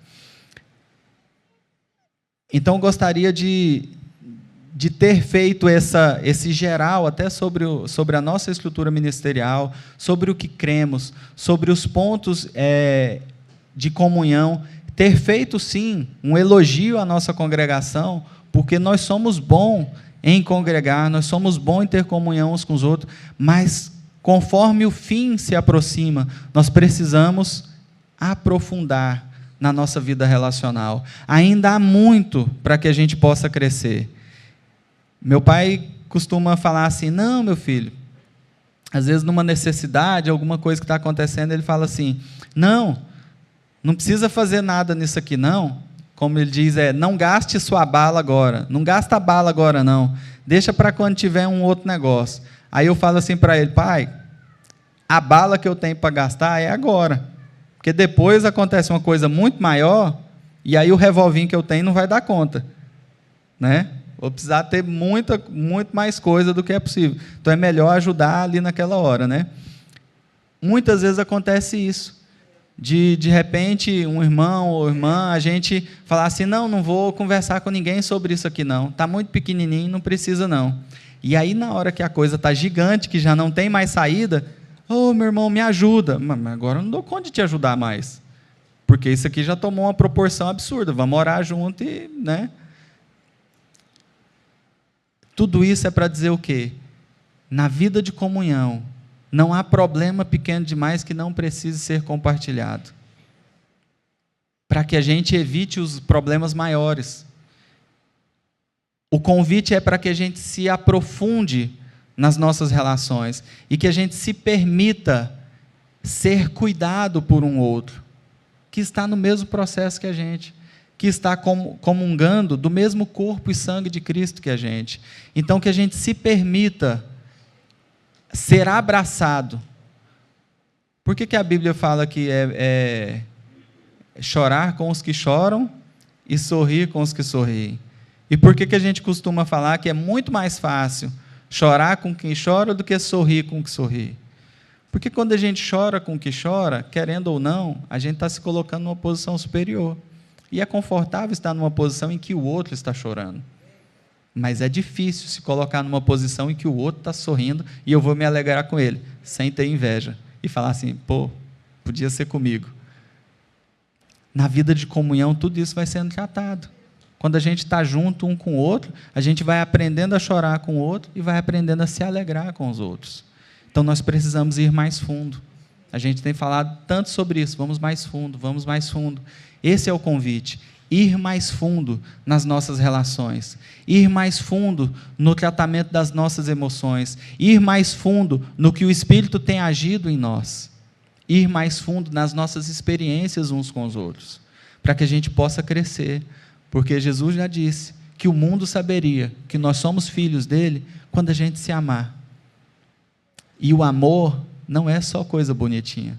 Então, eu gostaria de ter feito esse geral até sobre a nossa estrutura ministerial, sobre o que cremos, sobre os pontos de comunhão, ter feito, sim, um elogio à nossa congregação, porque nós somos bons em congregar, nós somos bons em ter comunhão uns com os outros, mas conforme o fim se aproxima, nós precisamos aprofundar na nossa vida relacional. Ainda há muito para que a gente possa crescer. Meu pai costuma falar assim: não, meu filho, às vezes numa necessidade, alguma coisa que está acontecendo, ele fala assim: não precisa fazer nada nisso aqui não. Como ele diz, não gaste sua bala agora, não gasta a bala agora não, deixa para quando tiver um outro negócio. Aí eu falo assim para ele: pai, a bala que eu tenho para gastar é agora, porque depois acontece uma coisa muito maior, e aí o revolvinho que eu tenho não vai dar conta, né? Vou precisar ter muito mais coisa do que é possível. Então é melhor ajudar ali naquela hora, né? Muitas vezes acontece isso. De repente, um irmão ou irmã, a gente falar assim: não vou conversar com ninguém sobre isso aqui não. Está muito pequenininho, não precisa não. E aí, na hora que a coisa está gigante, que já não tem mais saída, meu irmão, me ajuda. Mas agora eu não dou conta de te ajudar mais. Porque isso aqui já tomou uma proporção absurda. Vamos orar junto e, né? Tudo isso é para dizer o quê? Na vida de comunhão, não há problema pequeno demais que não precise ser compartilhado. Para que a gente evite os problemas maiores. O convite é para que a gente se aprofunde nas nossas relações e que a gente se permita ser cuidado por um outro, que está no mesmo processo que a gente, que está comungando do mesmo corpo e sangue de Cristo que a gente. Então, que a gente se permita ser abraçado. Por que a Bíblia fala que é chorar com os que choram e sorrir com os que sorriem? E por que a gente costuma falar que é muito mais fácil chorar com quem chora do que sorrir com o que sorri? Porque quando a gente chora com o que chora, querendo ou não, a gente está se colocando numa posição superior. E é confortável estar numa posição em que o outro está chorando. Mas é difícil se colocar numa posição em que o outro está sorrindo e eu vou me alegrar com ele, sem ter inveja. E falar assim: podia ser comigo. Na vida de comunhão, tudo isso vai sendo tratado. Quando a gente está junto um com o outro, a gente vai aprendendo a chorar com o outro e vai aprendendo a se alegrar com os outros. Então, nós precisamos ir mais fundo. A gente tem falado tanto sobre isso: vamos mais fundo, vamos mais fundo. Esse é o convite, ir mais fundo nas nossas relações, ir mais fundo no tratamento das nossas emoções, ir mais fundo no que o Espírito tem agido em nós, ir mais fundo nas nossas experiências uns com os outros, para que a gente possa crescer, porque Jesus já disse que o mundo saberia que nós somos filhos dele quando a gente se amar. E o amor não é só coisa bonitinha.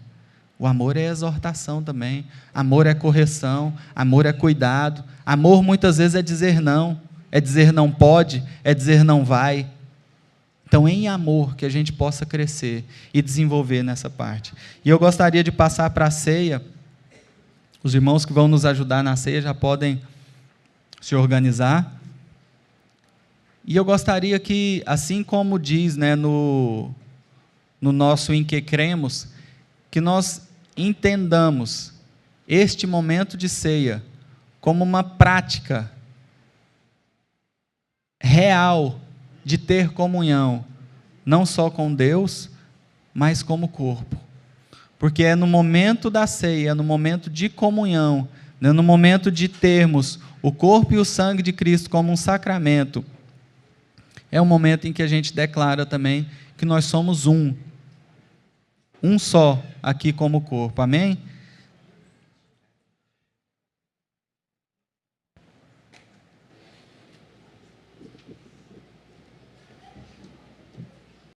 O amor é exortação também, amor é correção, amor é cuidado, amor muitas vezes é dizer não pode, é dizer não vai. Então, em amor, que a gente possa crescer e desenvolver nessa parte. E eu gostaria de passar para a ceia. Os irmãos que vão nos ajudar na ceia já podem se organizar. E eu gostaria que, assim como diz, né, no nosso Em que cremos, que nós entendamos este momento de ceia como uma prática real de ter comunhão, não só com Deus, mas como corpo. Porque é no momento da ceia, é no momento de comunhão, é no momento de termos o corpo e o sangue de Cristo como um sacramento, é o momento em que a gente declara também que nós somos um só aqui como corpo, amém?